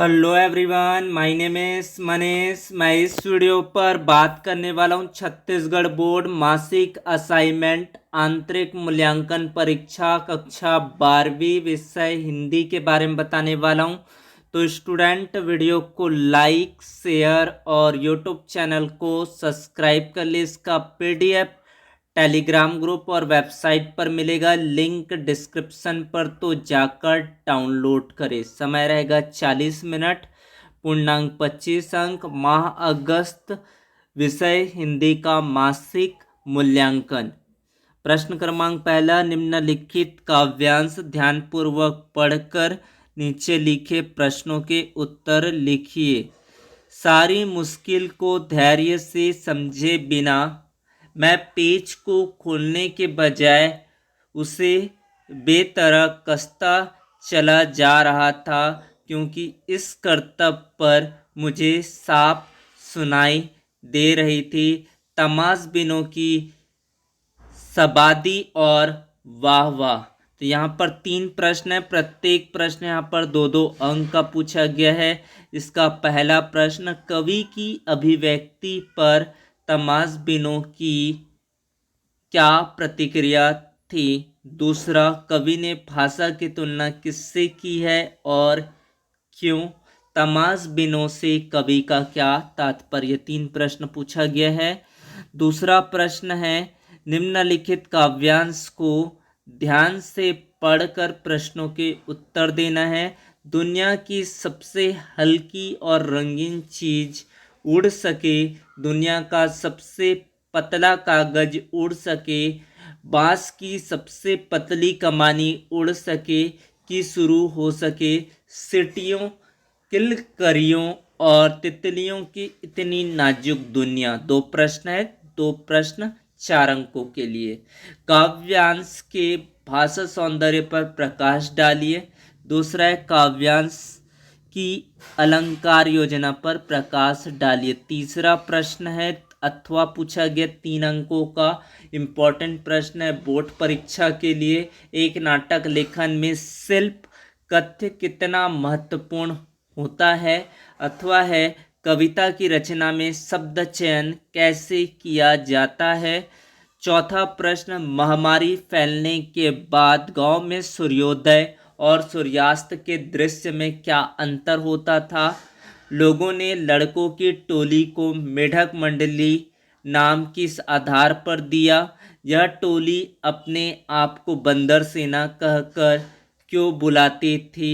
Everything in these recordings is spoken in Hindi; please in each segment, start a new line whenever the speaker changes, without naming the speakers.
Hello everyone, my name is Manish. मैं इस वीडियो पर बात करने वाला हूं छत्तीसगढ़ बोर्ड मासिक असाइनमेंट आंतरिक मूल्यांकन परीक्षा कक्षा 12वीं विषय हिंदी के बारे में बताने वाला हूं। तो स्टूडेंट वीडियो को लाइक शेयर और यूट्यूब चैनल को सब्सक्राइब कर ले। इसका पीडीएफ टेलीग्राम ग्रुप और वेबसाइट पर मिलेगा, लिंक डिस्क्रिप्शन पर, तो जाकर डाउनलोड करें। समय रहेगा 40 मिनट, पूर्णांक 25 अंक, माह अगस्त, विषय हिंदी का मासिक मूल्यांकन। प्रश्न क्रमांक पहला, निम्नलिखित काव्यांश ध्यानपूर्वक पढ़कर नीचे लिखे प्रश्नों के उत्तर लिखिए। सारी मुश्किल को धैर्य से समझे बिना मैं पेज को खोलने के बजाय उसे बेतरह कसता चला जा रहा था, क्योंकि इस करतब पर मुझे साफ सुनाई दे रही थी तमाशबीनों की सबादी और वाह वाह। तो यहाँ पर 3 प्रश्न है, प्रत्येक प्रश्न यहाँ पर 2-2 अंक का पूछा गया है। इसका पहला प्रश्न, कवि की अभिव्यक्ति पर तमाशबीनों की क्या प्रतिक्रिया थी। दूसरा, कवि ने भाषा की तुलना किससे की है और क्यों। तमाशबीनों से कवि का क्या तात्पर्य। 3 प्रश्न पूछा गया है। दूसरा प्रश्न है, निम्नलिखित काव्यांश को ध्यान से पढ़कर प्रश्नों के उत्तर देना है। दुनिया की सबसे हल्की और रंगीन चीज उड़ सके, दुनिया का सबसे पतला कागज उड़ सके, बांस की सबसे पतली कमानी उड़ सके कि शुरू हो सके सीटियों, किलकरियों और तितलियों की इतनी नाजुक दुनिया। 2 प्रश्न है, 2 प्रश्न 4 अंकों के लिए। काव्यांश के भाषा सौंदर्य पर प्रकाश डालिए। दूसरा है, काव्यांश की अलंकार योजना पर प्रकाश डालिए। तीसरा प्रश्न है, अथवा पूछा गया 3 अंकों का इम्पोर्टेंट प्रश्न है बोर्ड परीक्षा के लिए। एक नाटक लेखन में शिल्प कथ्य कितना महत्वपूर्ण होता है। अथवा है, कविता की रचना में शब्द चयन कैसे किया जाता है। चौथा प्रश्न, महामारी फैलने के बाद गांव में सूर्योदय और सूर्यास्त के दृश्य में क्या अंतर होता था। लोगों ने लड़कों की टोली को मेढक मंडली नाम किस आधार पर दिया। यह टोली अपने आप को बंदर सेना कहकर क्यों बुलाती थी।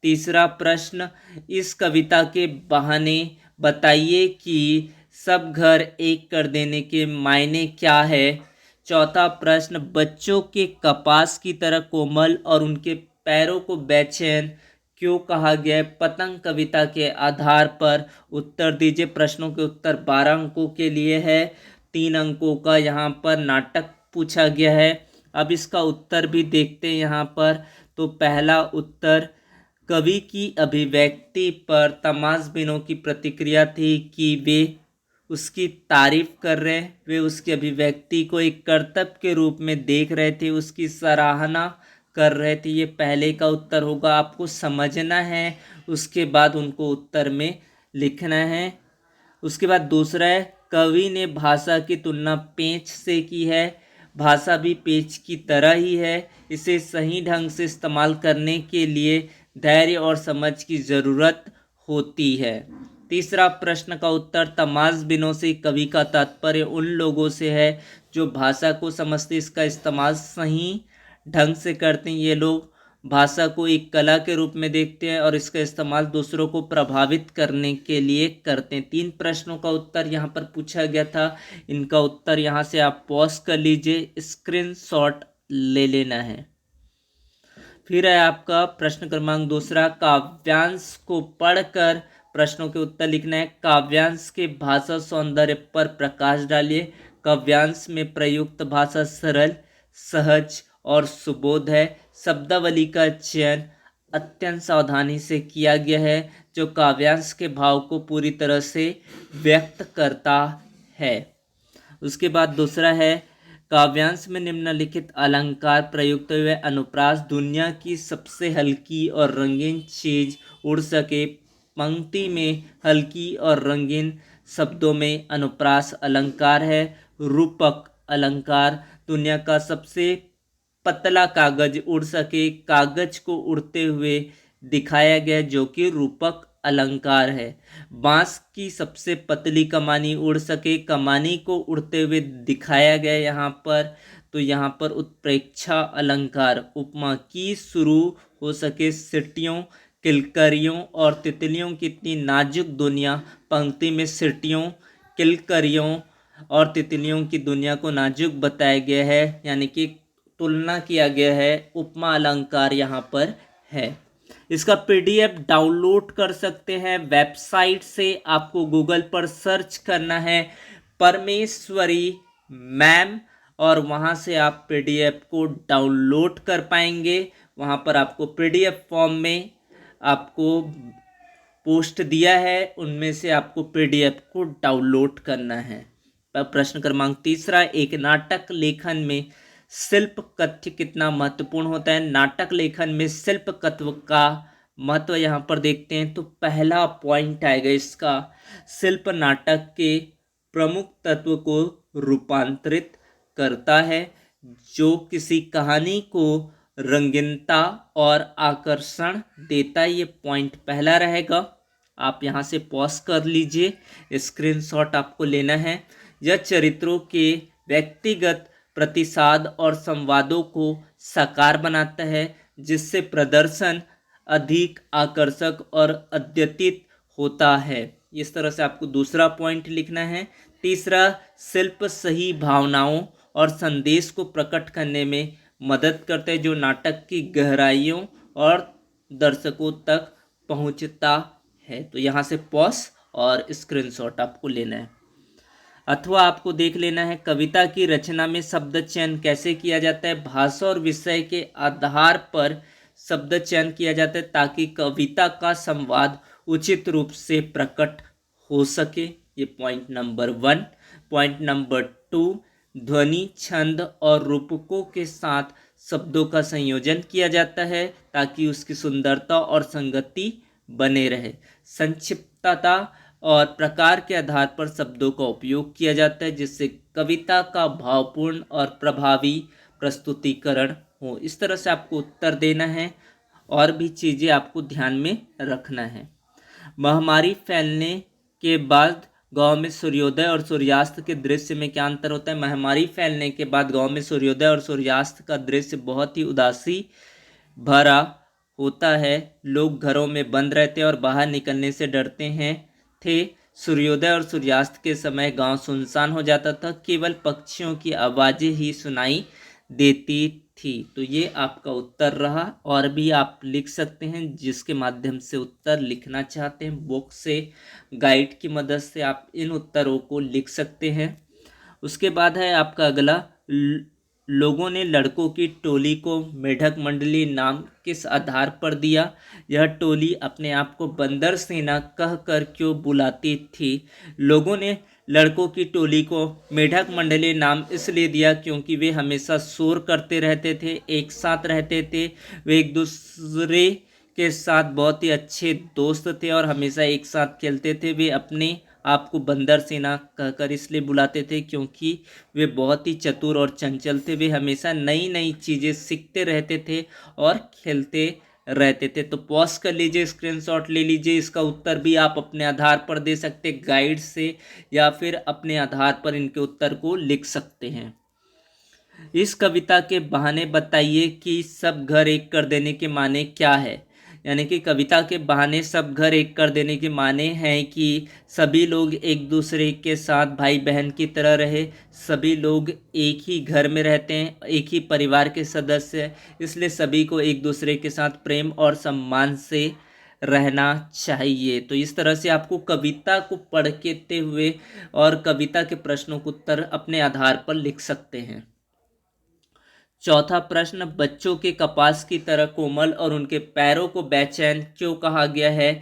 तीसरा प्रश्न, इस कविता के बहाने बताइए कि सब घर एक कर देने के मायने क्या है। चौथा प्रश्न, बच्चों के कपास की तरह कोमल और उनके पैरों को बेचैन क्यों कहा गया है। पतंग कविता के आधार पर उत्तर दीजिए। प्रश्नों के उत्तर 12 अंकों के लिए है। 3 अंकों का यहाँ पर नाटक पूछा गया है। अब इसका उत्तर भी देखते हैं यहाँ पर। तो पहला उत्तर, कवि की अभिव्यक्ति पर तमाशबीनों की प्रतिक्रिया थी कि वे उसकी तारीफ कर रहे, वे उसकी अभिव्यक्ति को एक कर्तव्य के रूप में देख रहे थे, उसकी सराहना कर रहे थे। ये पहले का उत्तर होगा, आपको समझना है, उसके बाद उनको उत्तर में लिखना है। उसके बाद दूसरा है, कवि ने भाषा की तुलना पेंच से की है। भाषा भी पेंच की तरह ही है, इसे सही ढंग से इस्तेमाल करने के लिए धैर्य और समझ की ज़रूरत होती है। तीसरा प्रश्न का उत्तर, तमाशबीनों से कवि का तात्पर्य उन लोगों से है जो भाषा को समझते, इसका इस्तेमाल सही ढंग से करते हैं। ये लोग भाषा को एक कला के रूप में देखते हैं और इसका इस्तेमाल दूसरों को प्रभावित करने के लिए करते हैं। 3 प्रश्नों का उत्तर यहाँ पर पूछा गया था। इनका उत्तर यहाँ से आप पॉज कर लीजिए, स्क्रीनशॉट ले लेना है। फिर है आपका प्रश्न क्रमांक दूसरा, काव्यांश को पढ़कर प्रश्नों के उत्तर लिखना है। काव्यांश के भाषा सौंदर्य पर प्रकाश डालिए। काव्यांश में प्रयुक्त भाषा सरल, सहज और सुबोध है। शब्दावली का चयन अत्यंत सावधानी से किया गया है, जो काव्यांश के भाव को पूरी तरह से व्यक्त करता है। उसके बाद दूसरा है, काव्यांश में निम्नलिखित अलंकार प्रयुक्त हुए अनुप्रास, दुनिया की सबसे हल्की और रंगीन चीज उड़ सके, पंक्ति में हल्की और रंगीन शब्दों में अनुप्रास अलंकार है। रूपक अलंकार, दुनिया का सबसे पतला कागज उड़ सके, कागज को उड़ते हुए दिखाया गया जो कि रूपक अलंकार है। बांस की सबसे पतली कमानी उड़ सके, कमानी को उड़ते हुए दिखाया गया यहाँ पर, तो यहाँ पर उत्प्रेक्षा अलंकार। उपमा की शुरू हो सके सीटियों, किलकरियों और तितलियों की इतनी नाजुक दुनिया, पंक्ति में सीटियों, किलकरियों और तितलियों की दुनिया को नाजुक बताया गया है, यानी कि तुलना किया गया है। उपमा अलंकार यहाँ पर है। इसका पीडीएफ डाउनलोड कर सकते हैं वेबसाइट से, आपको गूगल पर सर्च करना है परमेश्वरी मैम और वहाँ से आप पीडीएफ को डाउनलोड कर पाएंगे। वहाँ पर आपको पीडीएफ फॉर्म में आपको पोस्ट दिया है, उनमें से आपको पीडीएफ को डाउनलोड करना है। प्रश्न क्रमांक 3, एक नाटक लेखन में शिल्प कथ्य कितना महत्वपूर्ण होता है। नाटक लेखन में शिल्प कथ्य का महत्व यहाँ पर देखते हैं तो पहला पॉइंट आएगा इसका, शिल्प नाटक के प्रमुख तत्व को रूपांतरित करता है, जो किसी कहानी को रंगीनता और आकर्षण देता है। ये पॉइंट पहला रहेगा। आप यहाँ से पॉज कर लीजिए, स्क्रीनशॉट आपको लेना है। यह चरित्रों के व्यक्तिगत प्रतिसाद और संवादों को साकार बनाता है, जिससे प्रदर्शन अधिक आकर्षक और अद्यतित होता है। इस तरह से आपको दूसरा पॉइंट लिखना है। तीसरा, शिल्प सही भावनाओं और संदेश को प्रकट करने में मदद करते हैं, जो नाटक की गहराइयों और दर्शकों तक पहुंचता है। तो यहाँ से पॉज और स्क्रीनशॉट आपको लेना है। अथवा आपको देख लेना है कविता की रचना में शब्द चयन कैसे किया जाता है। भाषा और विषय के आधार पर शब्द चयन किया जाता है ताकि कविता का संवाद उचित रूप से प्रकट हो सके। ये पॉइंट नंबर 1। पॉइंट नंबर 2, ध्वनि, छंद और रूपकों के साथ शब्दों का संयोजन किया जाता है ताकि उसकी सुंदरता और संगति बने रहे। संक्षिप्तता और प्रकार के आधार पर शब्दों का उपयोग किया जाता है, जिससे कविता का भावपूर्ण और प्रभावी प्रस्तुतिकरण हो। इस तरह से आपको उत्तर देना है और भी चीज़ें आपको ध्यान में रखना है। महामारी फैलने के बाद गांव में सूर्योदय और सूर्यास्त के दृश्य में क्या अंतर होता है। महामारी फैलने के बाद गांव में सूर्योदय और सूर्यास्त का दृश्य बहुत ही उदासी भरा होता है। लोग घरों में बंद रहते और बाहर निकलने से डरते हैं थे। सूर्योदय और सूर्यास्त के समय गांव सुनसान हो जाता था, केवल पक्षियों की आवाज़ें ही सुनाई देती थी। तो ये आपका उत्तर रहा। और भी आप लिख सकते हैं, जिसके माध्यम से उत्तर लिखना चाहते हैं बुक से गाइड की मदद से आप इन उत्तरों को लिख सकते हैं। उसके बाद है आपका अगला, लोगों ने लड़कों की टोली को मेढक मंडली नाम किस आधार पर दिया। यह टोली अपने आप को बंदर सेना कहकर क्यों बुलाती थी। लोगों ने लड़कों की टोली को मेढक मंडली नाम इसलिए दिया क्योंकि वे हमेशा शोर करते रहते थे, एक साथ रहते थे, वे एक दूसरे के साथ बहुत ही अच्छे दोस्त थे और हमेशा एक साथ खेलते थे। वे अपने आपको बंदर सेना कहकर इसलिए बुलाते थे क्योंकि वे बहुत ही चतुर और चंचल थे। वे हमेशा नई नई चीज़ें सीखते रहते थे और खेलते रहते थे। तो पॉज कर लीजिए, स्क्रीनशॉट ले लीजिए। इसका उत्तर भी आप अपने आधार पर दे सकते, गाइड से, या फिर अपने आधार पर इनके उत्तर को लिख सकते हैं। इस कविता के बहाने बताइए कि सब घर एक कर देने के माने क्या है। यानी कि कविता के बहाने सब घर एक कर देने के माने हैं कि सभी लोग एक दूसरे के साथ भाई बहन की तरह रहे, सभी लोग एक ही घर में रहते हैं, एक ही परिवार के सदस्य हैं, इसलिए सभी को एक दूसरे के साथ प्रेम और सम्मान से रहना चाहिए। तो इस तरह से आपको कविता को पढ़ते हुए और कविता के प्रश्नों को उत्तर अपने आधार पर लिख सकते हैं। चौथा प्रश्न, बच्चों के कपास की तरह कोमल और उनके पैरों को बेचैन क्यों कहा गया है।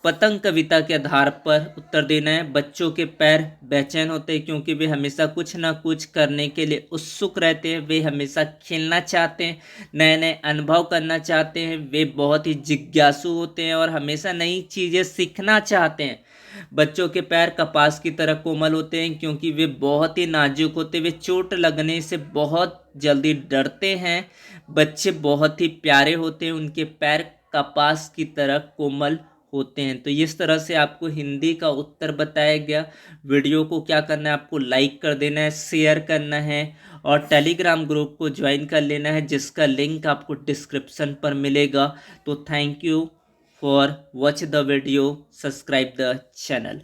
पतंग कविता के आधार पर उत्तर देना है। बच्चों के पैर बेचैन होते हैं क्योंकि वे हमेशा कुछ ना कुछ करने के लिए उत्सुक रहते हैं। वे हमेशा खेलना चाहते हैं, नए नए अनुभव करना चाहते हैं। वे बहुत ही जिज्ञासु होते हैं और हमेशा नई चीज़ें सीखना चाहते हैं। बच्चों के पैर कपास की तरह कोमल होते हैं क्योंकि वे बहुत ही नाजुक होते हैं। वे चोट लगने से बहुत जल्दी डरते हैं। बच्चे बहुत ही प्यारे होते हैं, उनके पैर कपास की तरह कोमल होते हैं। तो इस तरह से आपको हिंदी का उत्तर बताया गया। वीडियो को क्या करना है, आपको लाइक कर देना है, शेयर करना है और टेलीग्राम ग्रुप को ज्वाइन कर लेना है, जिसका लिंक आपको डिस्क्रिप्शन पर मिलेगा। तो thank you for watch the video, subscribe the channel.